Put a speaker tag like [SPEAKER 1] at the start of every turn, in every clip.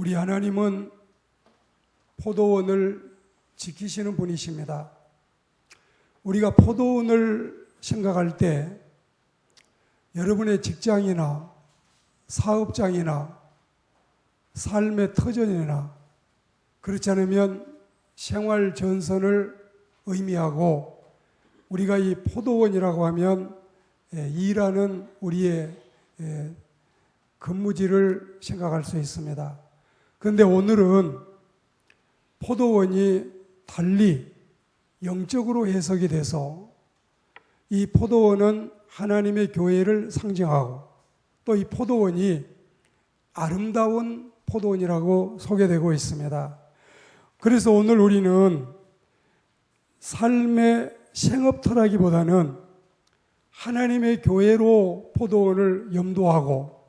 [SPEAKER 1] 우리 하나님은 포도원을 지키시는 분이십니다. 우리가 포도원을 생각할 때 여러분의 직장이나 사업장이나 삶의 터전이나 그렇지 않으면 생활 전선을 의미하고 우리가 이 포도원이라고 하면 일하는 우리의 근무지를 생각할 수 있습니다. 그런데 오늘은 포도원이 달리 영적으로 해석이 돼서 이 포도원은 하나님의 교회를 상징하고 또 이 포도원이 아름다운 포도원이라고 소개되고 있습니다. 그래서 오늘 우리는 삶의 생업터라기보다는 하나님의 교회로 포도원을 염두하고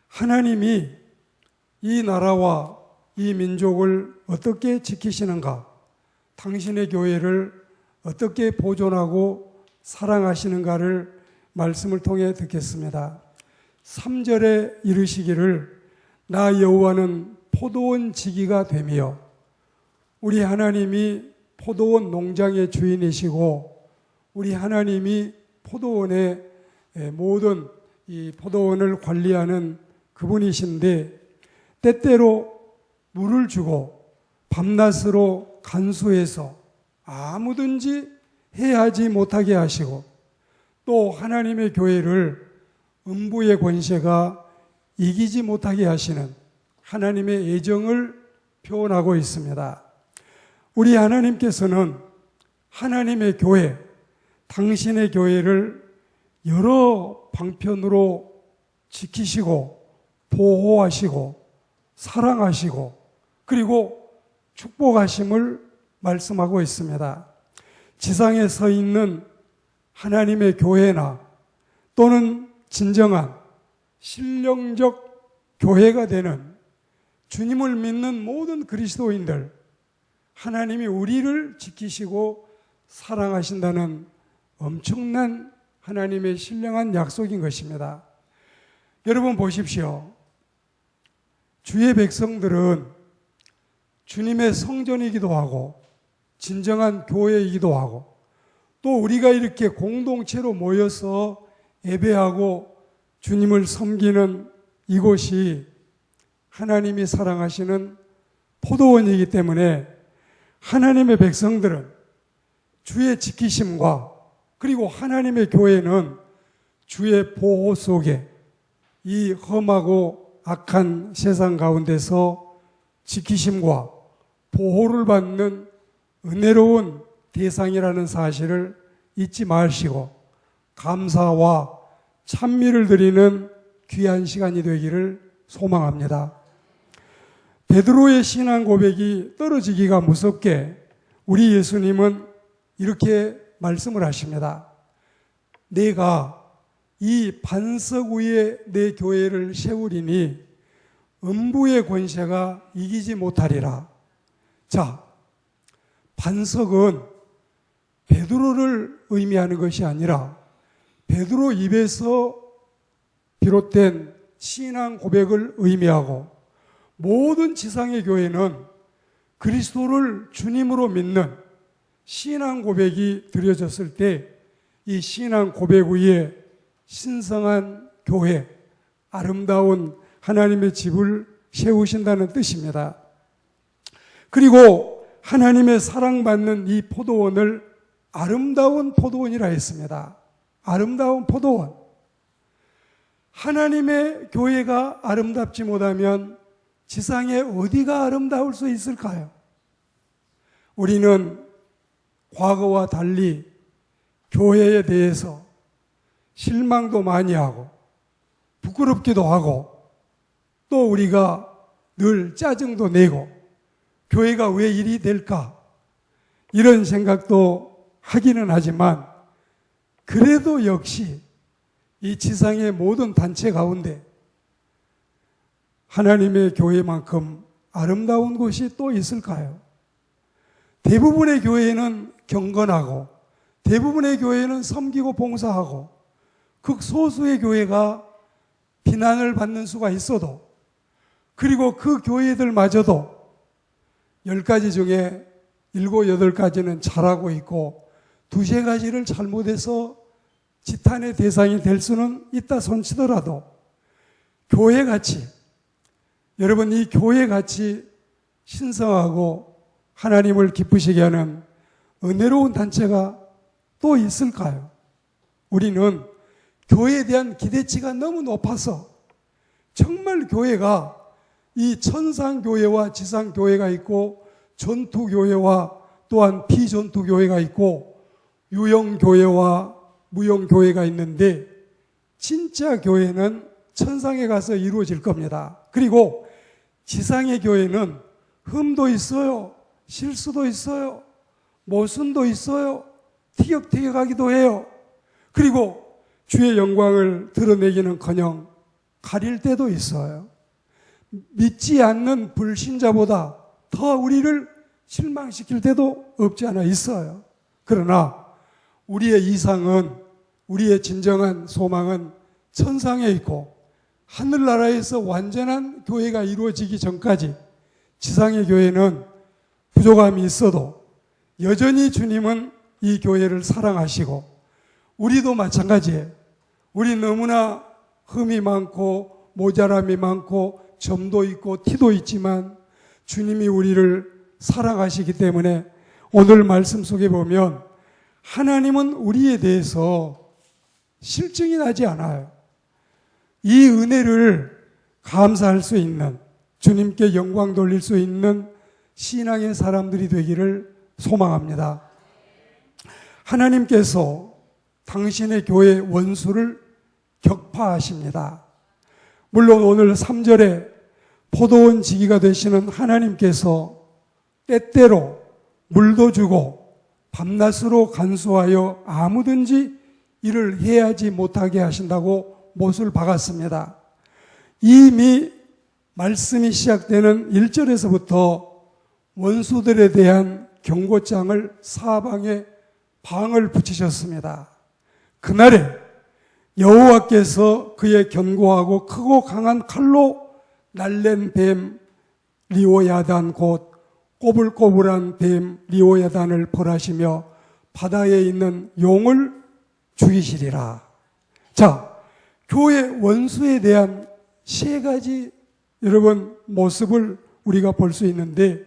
[SPEAKER 1] 하나님이 이 나라와 이 민족을 어떻게 지키시는가, 당신의 교회를 어떻게 보존하고 사랑하시는가를 말씀을 통해 듣겠습니다. 3절에 이르시기를 나 여호와는 포도원 지기가 되며 우리 하나님이 포도원 농장의 주인이시고 우리 하나님이 포도원의 모든 이 포도원을 관리하는 그분이신데 때때로 물을 주고 밤낮으로 간수해서 아무든지 해하지 못하게 하시고 또 하나님의 교회를 음부의 권세가 이기지 못하게 하시는 하나님의 애정을 표현하고 있습니다. 우리 하나님께서는 하나님의 교회, 당신의 교회를 여러 방편으로 지키시고 보호하시고 사랑하시고 그리고 축복하심을 말씀하고 있습니다. 지상에 서 있는 하나님의 교회나 또는 진정한 신령적 교회가 되는 주님을 믿는 모든 그리스도인들, 하나님이 우리를 지키시고 사랑하신다는 엄청난 하나님의 신령한 약속인 것입니다. 여러분 보십시오. 주의 백성들은 주님의 성전이기도 하고 진정한 교회이기도 하고 또 우리가 이렇게 공동체로 모여서 예배하고 주님을 섬기는 이곳이 하나님이 사랑하시는 포도원이기 때문에 하나님의 백성들은 주의 지키심과 그리고 하나님의 교회는 주의 보호 속에 이 험하고 악한 세상 가운데서 지키심과 보호를 받는 은혜로운 대상이라는 사실을 잊지 마시고 감사와 찬미를 드리는 귀한 시간이 되기를 소망합니다. 베드로의 신앙 고백이 떨어지기가 무섭게 우리 예수님은 이렇게 말씀을 하십니다. 내가 이 반석 위에 내 교회를 세우리니 음부의 권세가 이기지 못하리라. 자, 반석은 베드로를 의미하는 것이 아니라 베드로 입에서 비롯된 신앙 고백을 의미하고 모든 지상의 교회는 그리스도를 주님으로 믿는 신앙 고백이 드려졌을 때 이 신앙 고백 위에 신성한 교회, 아름다운 하나님의 집을 세우신다는 뜻입니다. 그리고 하나님의 사랑받는 이 포도원을 아름다운 포도원이라 했습니다. 아름다운 포도원. 하나님의 교회가 아름답지 못하면 지상에 어디가 아름다울 수 있을까요? 우리는 과거와 달리 교회에 대해서 실망도 많이 하고 부끄럽기도 하고 또 우리가 늘 짜증도 내고 교회가 왜 이리 될까? 이런 생각도 하기는 하지만 그래도 역시 이 지상의 모든 단체 가운데 하나님의 교회만큼 아름다운 곳이 또 있을까요? 대부분의 교회는 경건하고 대부분의 교회는 섬기고 봉사하고 극소수의 교회가 비난을 받는 수가 있어도 그리고 그 교회들마저도 10가지 중에 7, 8가지는 잘하고 있고 두세 가지를 잘못해서 지탄의 대상이 될 수는 있다 손치더라도 교회같이, 여러분 이 교회같이 신성하고 하나님을 기쁘시게 하는 은혜로운 단체가 또 있을까요? 우리는 교회에 대한 기대치가 너무 높아서 정말 교회가 이 천상교회와 지상교회가 있고 전투교회와 또한 비전투교회가 있고 유형교회와 무형교회가 있는데 진짜 교회는 천상에 가서 이루어질 겁니다. 그리고 지상의 교회는 흠도 있어요. 실수도 있어요. 모순도 있어요. 티격태격하기도 해요. 그리고 주의 영광을 드러내기는커녕 가릴 때도 있어요. 믿지 않는 불신자보다 더 우리를 실망시킬 때도 없지 않아 있어요. 그러나 우리의 이상은, 우리의 진정한 소망은 천상에 있고 하늘나라에서 완전한 교회가 이루어지기 전까지 지상의 교회는 부족함이 있어도 여전히 주님은 이 교회를 사랑하시고 우리도 마찬가지예요. 우리 너무나 흠이 많고 모자람이 많고 점도 있고 티도 있지만 주님이 우리를 사랑하시기 때문에 오늘 말씀 속에 보면 하나님은 우리에 대해서 실증이 나지 않아요. 이 은혜를 감사할 수 있는, 주님께 영광 돌릴 수 있는 신앙의 사람들이 되기를 소망합니다. 하나님께서 당신의 교회 원수를 격파하십니다. 물론 오늘 3절에 포도원 지기가 되시는 하나님께서 때때로 물도 주고 밤낮으로 간수하여 아무든지 일을 해야지 못하게 하신다고 못을 박았습니다. 이미 말씀이 시작되는 1절에서부터 원수들에 대한 경고장을 사방에 방을 붙이셨습니다. 그날에 여호와께서 그의 견고하고 크고 강한 칼로 날랜 뱀 리오야단 곧 꼬불꼬불한 뱀 리오야단을 벌하시며 바다에 있는 용을 죽이시리라. 자, 교회 원수에 대한 세 가지 여러분 모습을 우리가 볼 수 있는데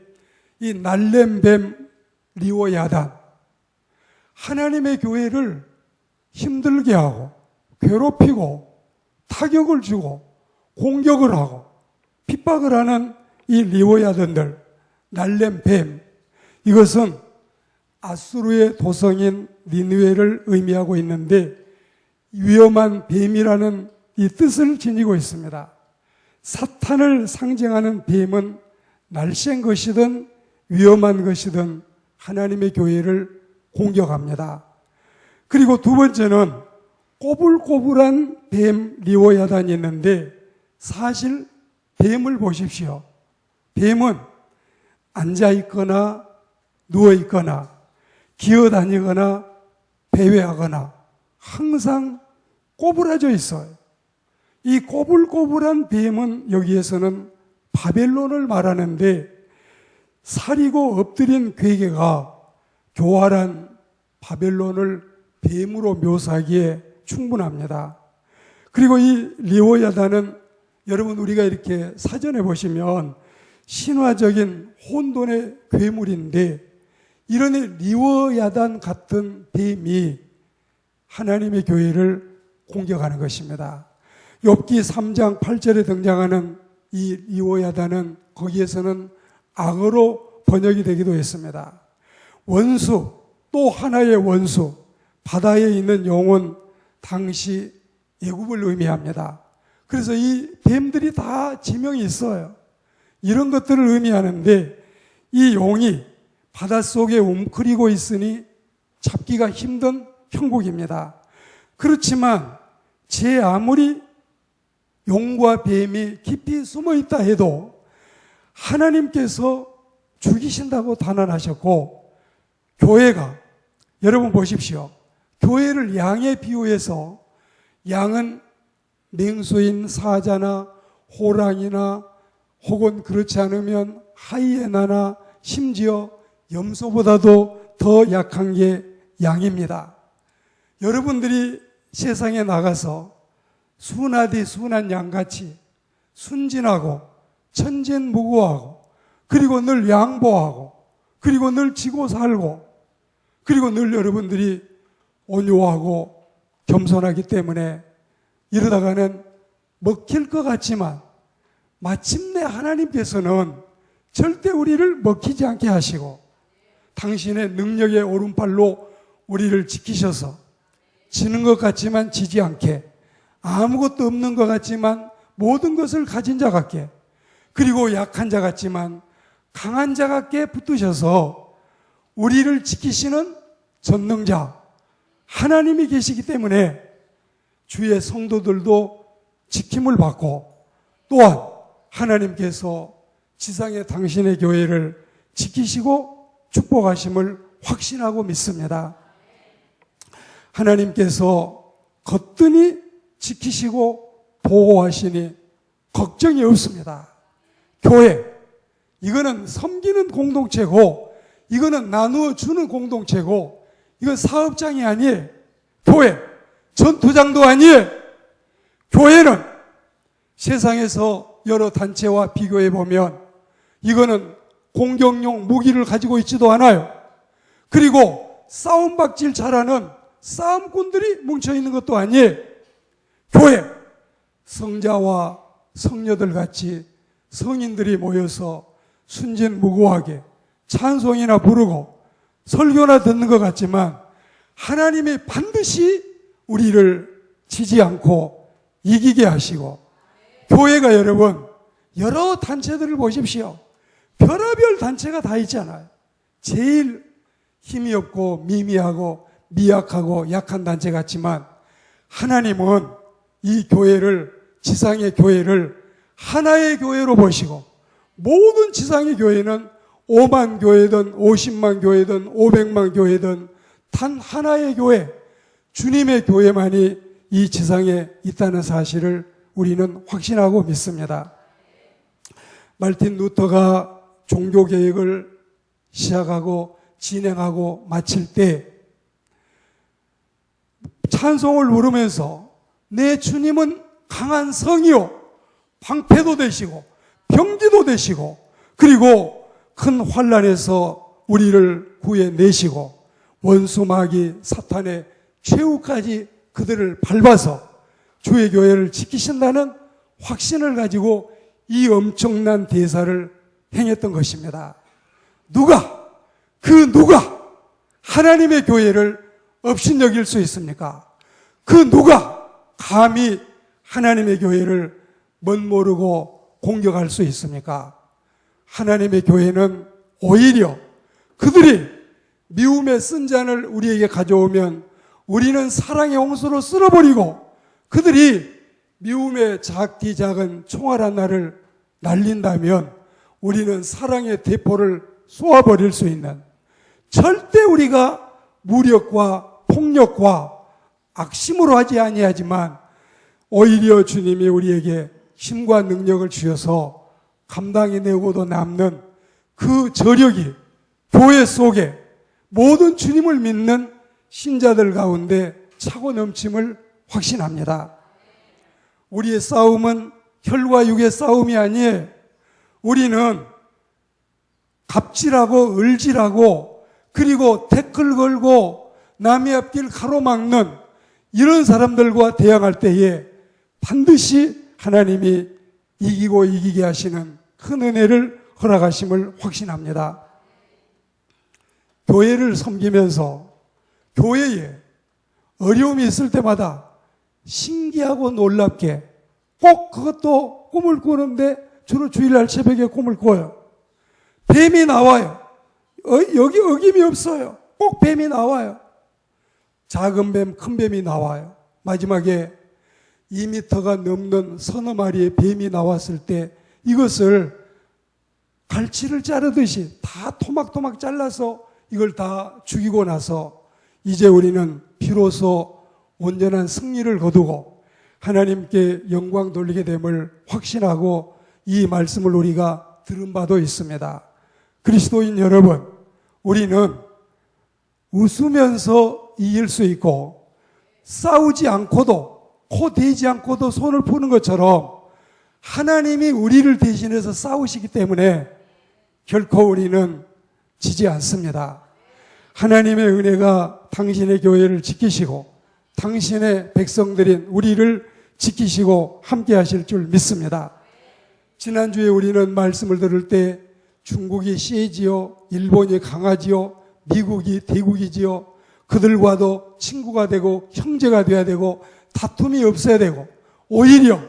[SPEAKER 1] 이 날랜 뱀 리오야단, 하나님의 교회를 힘들게 하고 괴롭히고 타격을 주고 공격을 하고 핍박을 하는 이 리오야단들, 날랜 뱀, 이것은 아수르의 도성인 니느웨를 의미하고 있는데 위험한 뱀이라는 이 뜻을 지니고 있습니다. 사탄을 상징하는 뱀은 날쌘 것이든 위험한 것이든 하나님의 교회를 공격합니다. 그리고 두 번째는 꼬불꼬불한 뱀 리오야단이 있는데 사실 뱀을 보십시오. 뱀은 앉아있거나 누워있거나 기어다니거나 배회하거나 항상 꼬부라져 있어요. 이 꼬불꼬불한 뱀은 여기에서는 바벨론을 말하는데 사리고 엎드린 괴계가 교활한 바벨론을 뱀으로 묘사하기에 충분합니다. 그리고 이 리오야단은 여러분 우리가 이렇게 사전에 보시면 신화적인 혼돈의 괴물인데 이런 리오야단 같은 뱀이 하나님의 교회를 공격하는 것입니다. 욥기 3장 8절에 등장하는 이 리오야단은 거기에서는 악어로 번역이 되기도 했습니다. 원수, 또 하나의 원수, 바다에 있는 용은 당시 애굽을 의미합니다. 그래서 이 뱀들이 다 지명이 있어요. 이런 것들을 의미하는데 이 용이 바닷속에 웅크리고 있으니 잡기가 힘든 형국입니다. 그렇지만 제 아무리 용과 뱀이 깊이 숨어 있다 해도 하나님께서 죽이신다고 단언하셨고 교회가, 여러분 보십시오. 교회를 양에 비유해서 양은 맹수인 사자나 호랑이나 혹은 그렇지 않으면 하이에나나 심지어 염소보다도 더 약한 게 양입니다. 여러분들이 세상에 나가서 순하디 순한 양같이 순진하고 천진무구하고 그리고 늘 양보하고 그리고 늘 지고 살고 그리고 늘 여러분들이 온유하고 겸손하기 때문에 이러다가는 먹힐 것 같지만 마침내 하나님께서는 절대 우리를 먹히지 않게 하시고 당신의 능력의 오른팔로 우리를 지키셔서 지는 것 같지만 지지 않게 아무것도 없는 것 같지만 모든 것을 가진 자 같게 그리고 약한 자 같지만 강한 자 같게 붙드셔서 우리를 지키시는 전능자 하나님이 계시기 때문에 주의 성도들도 지킴을 받고 또한 하나님께서 지상의 당신의 교회를 지키시고 축복하심을 확신하고 믿습니다. 하나님께서 거뜬히 지키시고 보호하시니 걱정이 없습니다. 교회, 이거는 섬기는 공동체고 이거는 나누어 주는 공동체고 이건 사업장이 아니에요. 교회, 전투장도 아니에요. 교회는 세상에서 여러 단체와 비교해 보면 이거는 공격용 무기를 가지고 있지도 않아요. 그리고 싸움박질 잘하는 싸움꾼들이 뭉쳐있는 것도 아니에요. 교회, 성자와 성녀들 같이 성인들이 모여서 순진무구하게 찬송이나 부르고 설교나 듣는 것 같지만 하나님이 반드시 우리를 지지 않고 이기게 하시고 교회가 여러분 여러 단체들을 보십시오. 별의별 단체가 다 있잖아요. 제일 힘이 없고 미미하고 미약하고 약한 단체 같지만 하나님은 이 교회를 지상의 교회를 하나의 교회로 보시고 모든 지상의 교회는 5만 교회든 50만 교회든 500만 교회든 단 하나의 교회 주님의 교회만이 이 지상에 있다는 사실을 우리는 확신하고 믿습니다. 말틴 루터가 종교개혁을 시작하고 진행하고 마칠 때 찬송을 부르면서 내 주님은 강한 성이요 방패도 되시고 병기도 되시고 그리고 큰 환난에서 우리를 구해내시고 원수 마귀 사탄의 최후까지 그들을 밟아서 주의 교회를 지키신다는 확신을 가지고 이 엄청난 대사를 행했던 것입니다. 누가 하나님의 교회를 업신여길 수 있습니까? 그 누가 감히 하나님의 교회를 멋모르고 공격할 수 있습니까? 하나님의 교회는 오히려 그들이 미움의 쓴 잔을 우리에게 가져오면 우리는 사랑의 홍수로 쓸어버리고 그들이 미움의 작디 작은 총알 하나를 날린다면 우리는 사랑의 대포를 쏘아버릴 수 있는 절대 우리가 무력과 폭력과 악심으로 하지 아니하지만 오히려 주님이 우리에게 힘과 능력을 주셔서 감당해내고도 남는 그 저력이 교회 속에 모든 주님을 믿는 신자들 가운데 차고 넘침을 확신합니다. 우리의 싸움은 혈과 육의 싸움이 아니에요. 우리는 갑질하고 을질하고 그리고 태클 걸고 남의 앞길 가로막는 이런 사람들과 대항할 때에 반드시 하나님이 이기고 이기게 하시는 큰 은혜를 허락하심을 확신합니다. 교회를 섬기면서 교회에 어려움이 있을 때마다 신기하고 놀랍게 꼭 그것도 꿈을 꾸는데 주로 주일날 새벽에 꿈을 꿔요. 뱀이 나와요. 여기 어김이 없어요. 꼭 뱀이 나와요. 작은 뱀, 큰 뱀이 나와요. 마지막에 2m가 넘는 서너 마리의 뱀이 나왔을 때 이것을 갈치를 자르듯이 다 토막토막 잘라서 이걸 다 죽이고 나서 이제 우리는 비로소 온전한 승리를 거두고 하나님께 영광 돌리게 됨을 확신하고 이 말씀을 우리가 들은 바도 있습니다. 그리스도인 여러분, 우리는 웃으면서 이길 수 있고 싸우지 않고도 코 대지 않고도 손을 푸는 것처럼 하나님이 우리를 대신해서 싸우시기 때문에 결코 우리는 지지 않습니다. 하나님의 은혜가 당신의 교회를 지키시고 당신의 백성들인 우리를 지키시고 함께 하실 줄 믿습니다. 지난주에 우리는 말씀을 들을 때 중국이 세지요, 일본이 강하지요, 미국이 대국이지요, 그들과도 친구가 되고 형제가 되어야 되고 다툼이 없어야 되고 오히려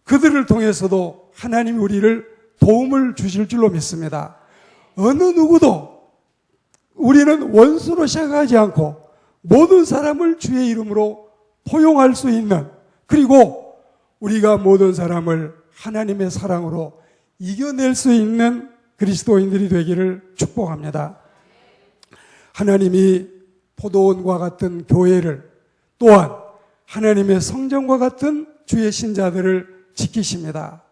[SPEAKER 1] 그들을 통해서도 하나님이 우리를 도움을 주실 줄로 믿습니다. 어느 누구도 우리는 원수로 생각하지 않고 모든 사람을 주의 이름으로 포용할 수 있는, 그리고 우리가 모든 사람을 하나님의 사랑으로 이겨낼 수 있는 그리스도인들이 되기를 축복합니다. 하나님이 포도원과 같은 교회를, 또한 하나님의 성전과 같은 주의 신자들을 지키십니다.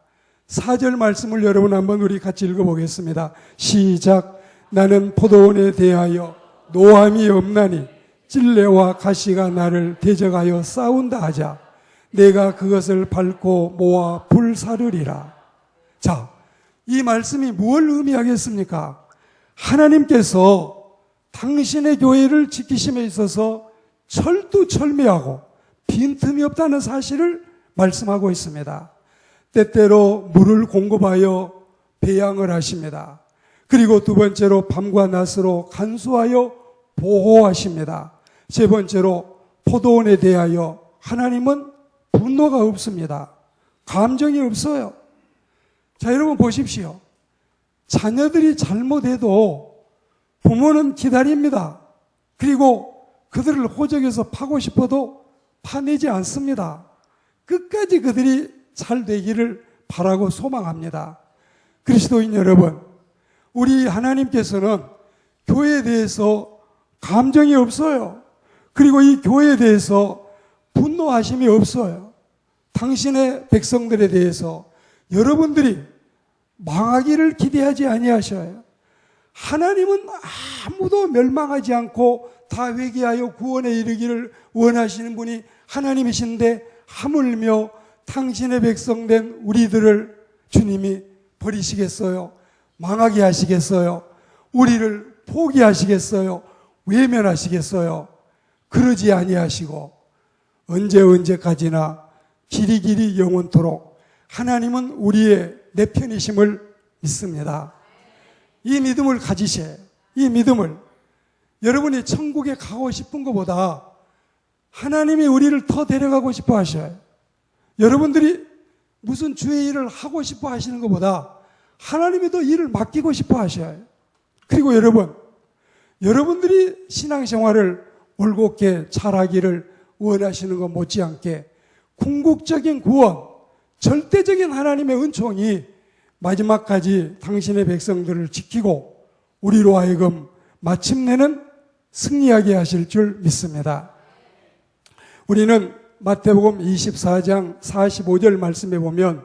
[SPEAKER 1] 4절 말씀을 여러분 한번 우리 같이 읽어보겠습니다. 시작. 나는 포도원에 대하여 노함이 없나니 찔레와 가시가 나를 대적하여 싸운다 하자. 내가 그것을 밟고 모아 불사르리라. 자, 이 말씀이 무엇을 의미하겠습니까? 하나님께서 당신의 교회를 지키심에 있어서 철두철미하고 빈틈이 없다는 사실을 말씀하고 있습니다. 때때로 물을 공급하여 배양을 하십니다. 그리고 두 번째로 밤과 낮으로 간수하여 보호하십니다. 세 번째로 포도원에 대하여 하나님은 분노가 없습니다. 감정이 없어요. 자, 여러분 보십시오. 자녀들이 잘못해도 부모는 기다립니다. 그리고 그들을 호적에서 파고 싶어도 파내지 않습니다. 끝까지 그들이 잘 되기를 바라고 소망합니다. 그리스도인 여러분, 우리 하나님께서는 교회에 대해서 감정이 없어요. 그리고 이 교회에 대해서 분노하심이 없어요. 당신의 백성들에 대해서 여러분들이 망하기를 기대하지 아니하셔요. 하나님은 아무도 멸망하지 않고 다 회개하여 구원에 이르기를 원하시는 분이 하나님이신데 하물며 당신의 백성된 우리들을 주님이 버리시겠어요? 망하게 하시겠어요? 우리를 포기하시겠어요? 외면하시겠어요? 그러지 아니하시고 언제까지나 길이길이 영원토록 하나님은 우리의 내 편이심을 믿습니다. 이 믿음을 가지세요. 이 믿음을, 여러분이 천국에 가고 싶은 것보다 하나님이 우리를 더 데려가고 싶어 하셔요. 여러분들이 무슨 주의 일을 하고 싶어 하시는 것보다 하나님이 더 일을 맡기고 싶어 하셔요. 그리고 여러분들이 신앙생활을 올곧게 잘하기를 원하시는 것 못지않게 궁극적인 구원, 절대적인 하나님의 은총이 마지막까지 당신의 백성들을 지키고 우리로 하여금 마침내는 승리하게 하실 줄 믿습니다. 우리는 마태복음 24장 45절 말씀에 보면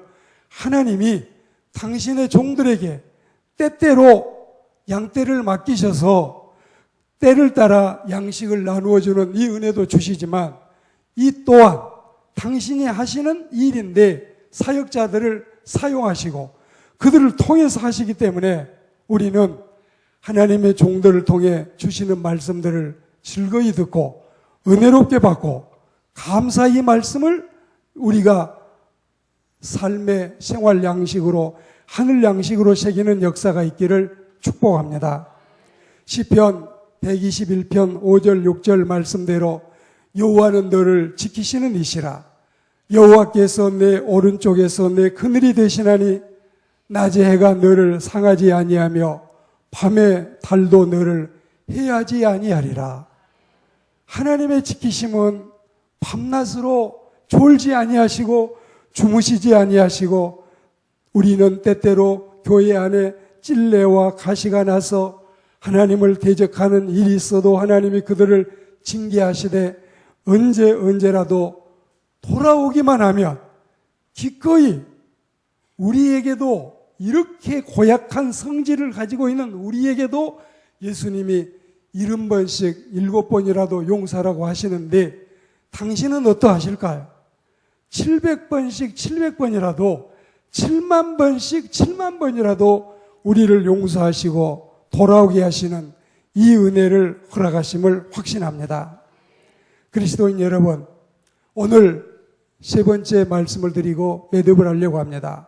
[SPEAKER 1] 하나님이 당신의 종들에게 때때로 양떼를 맡기셔서 때를 따라 양식을 나누어주는 이 은혜도 주시지만 이 또한 당신이 하시는 일인데 사역자들을 사용하시고 그들을 통해서 하시기 때문에 우리는 하나님의 종들을 통해 주시는 말씀들을 즐거이 듣고 은혜롭게 받고 감사히 말씀을 우리가 삶의 생활 양식으로 하늘 양식으로 새기는 역사가 있기를 축복합니다. 시편 121편 5절 6절 말씀대로 여호와는 너를 지키시는 이시라. 여호와께서 내 오른쪽에서 내 그늘이 되시나니 낮에 해가 너를 상하지 아니하며 밤에 달도 너를 해하지 아니하리라. 하나님의 지키심은 밤낮으로 졸지 아니하시고 주무시지 아니하시고 우리는 때때로 교회 안에 찔레와 가시가 나서 하나님을 대적하는 일이 있어도 하나님이 그들을 징계하시되 언제라도 돌아오기만 하면 기꺼이 우리에게도 이렇게 고약한 성질을 가지고 있는 우리에게도 예수님이 70번씩 7번이라도 용서라고 하시는데 당신은 어떠하실까요? 700번씩 700번이라도 7만 번씩 7만 번이라도 우리를 용서하시고 돌아오게 하시는 이 은혜를 허락하심을 확신합니다. 그리스도인 여러분, 오늘 세 번째 말씀을 드리고 매듭을 하려고 합니다.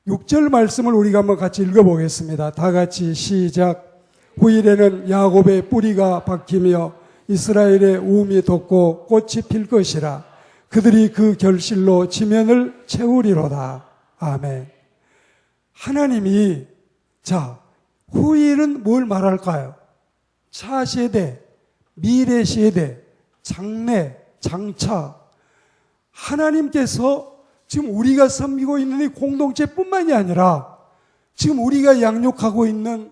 [SPEAKER 1] 6절 말씀을 우리가 한번 같이 읽어보겠습니다. 다 같이 시작. 후일에는 야곱의 뿌리가 박히며 이스라엘의 우음이 돋고 꽃이 필 것이라. 그들이 그 결실로 지면을 채우리로다. 아멘. 하나님이 후일은 뭘 말할까요? 차세대, 미래세대, 장래, 장차. 하나님께서 지금 우리가 섬기고 있는 이 공동체뿐만이 아니라 지금 우리가 양육하고 있는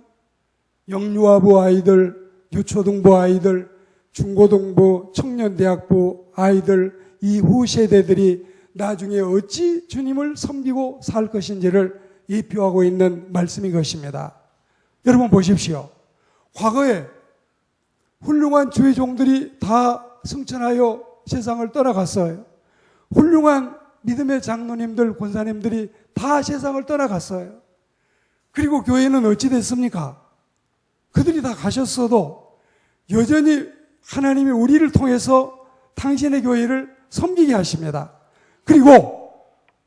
[SPEAKER 1] 영유아부 아이들, 유초등부 아이들, 중고등부, 청년대학부 아이들, 이후 세대들이 나중에 어찌 주님을 섬기고 살 것인지를 예표하고 있는 말씀인 것입니다. 여러분 보십시오. 과거에 훌륭한 주의 종들이 다 승천하여 세상을 떠나갔어요. 훌륭한 믿음의 장로님들, 권사님들이 다 세상을 떠나갔어요. 그리고 교회는 어찌 됐습니까? 그들이 다 가셨어도 여전히 하나님이 우리를 통해서 당신의 교회를 섬기게 하십니다. 그리고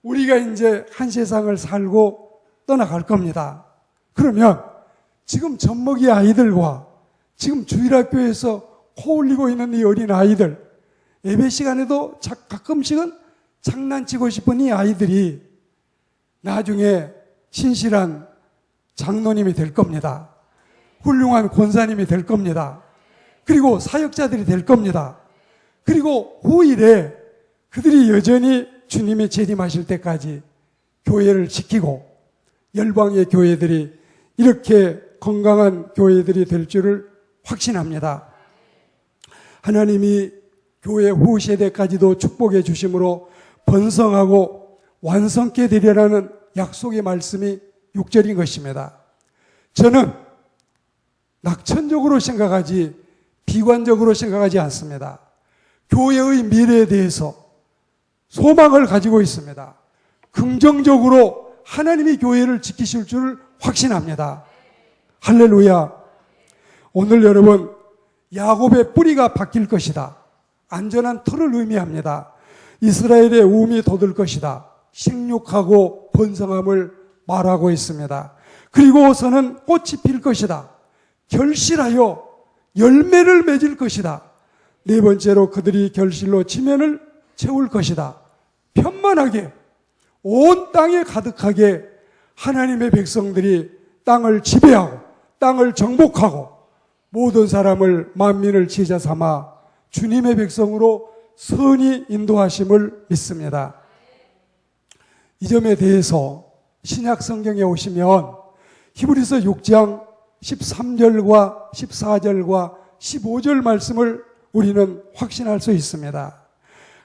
[SPEAKER 1] 우리가 이제 한 세상을 살고 떠나갈 겁니다. 그러면 지금 젖먹이 아이들과 지금 주일학교에서 코 올리고 있는 이 어린 아이들, 예배 시간에도 가끔씩은 장난치고 싶은 이 아이들이 나중에 신실한 장로님이 될 겁니다. 훌륭한 권사님이 될 겁니다. 그리고 사역자들이 될 겁니다. 그리고 후일에 그들이 여전히 주님이 재림하실 때까지 교회를 지키고 열방의 교회들이 이렇게 건강한 교회들이 될 줄을 확신합니다. 하나님이 교회 후 세대까지도 축복해 주심으로 번성하고 완성케 되리라는 약속의 말씀이 6절인 것입니다. 저는 낙천적으로 생각하지 비관적으로 생각하지 않습니다. 교회의 미래에 대해서 소망을 가지고 있습니다. 긍정적으로 하나님이 교회를 지키실 줄 확신합니다. 할렐루야. 오늘 여러분, 야곱의 뿌리가 바뀔 것이다. 안전한 터를 의미합니다. 이스라엘의 우음이 돋을 것이다. 생육하고 번성함을 말하고 있습니다. 그리고서는 꽃이 필 것이다. 결실하여 열매를 맺을 것이다. 네 번째로 그들이 결실로 지면을 채울 것이다. 편만하게 온 땅에 가득하게 하나님의 백성들이 땅을 지배하고 땅을 정복하고 모든 사람을 만민을 지자 삼아 주님의 백성으로 선히 인도하심을 믿습니다. 이 점에 대해서 신약 성경에 오시면 히브리서 6장 13절과 14절과 15절 말씀을 우리는 확신할 수 있습니다.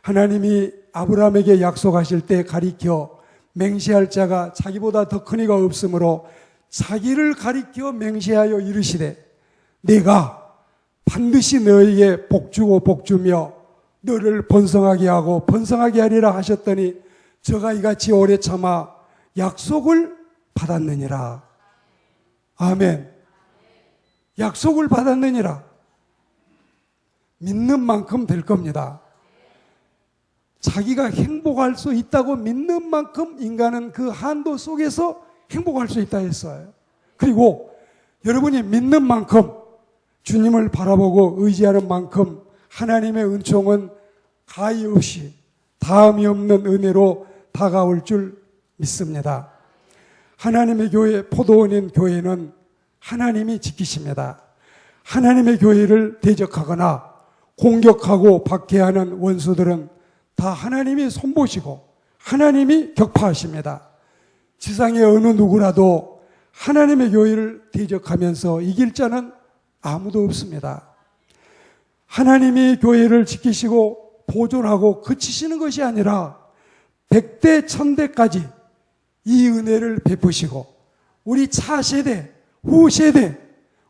[SPEAKER 1] 하나님이 아브라함에게 약속하실 때 가리켜 맹세할 자가 자기보다 더 큰 이가 없으므로 자기를 가리켜 맹세하여 이르시되 내가 반드시 너에게 복주고 복주며 너를 번성하게 하고 번성하게 하리라 하셨더니 저가 이같이 오래 참아 약속을 받았느니라. 아멘. 약속을 받았느니라. 믿는 만큼 될 겁니다. 자기가 행복할 수 있다고 믿는 만큼 인간은 그 한도 속에서 행복할 수 있다 했어요. 그리고 여러분이 믿는 만큼 주님을 바라보고 의지하는 만큼 하나님의 은총은 가히 없이 다음이 없는 은혜로 다가올 줄 믿습니다. 하나님의 교회, 포도원인 교회는 하나님이 지키십니다. 하나님의 교회를 대적하거나 공격하고 박해하는 원수들은 다 하나님이 손보시고 하나님이 격파하십니다. 지상의 어느 누구라도 하나님의 교회를 대적하면서 이길 자는 아무도 없습니다. 하나님이 교회를 지키시고 보존하고 그치시는 것이 아니라 100대 1000대까지 이 은혜를 베푸시고 우리 차세대, 후세대,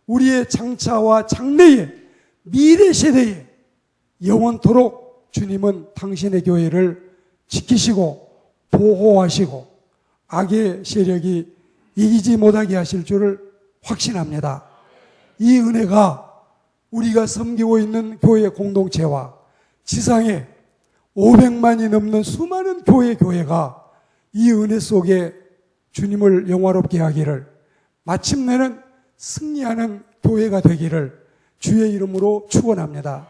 [SPEAKER 1] 우리의 장차와 장래의 미래 세대에 영원토록 주님은 당신의 교회를 지키시고 보호하시고 악의 세력이 이기지 못하게 하실 줄을 확신합니다. 이 은혜가 우리가 섬기고 있는 교회 공동체와 지상에 500만이 넘는 수많은 교회가 이 은혜 속에 주님을 영화롭게 하기를, 마침내는 승리하는 교회가 되기를 주의 이름으로 축원합니다.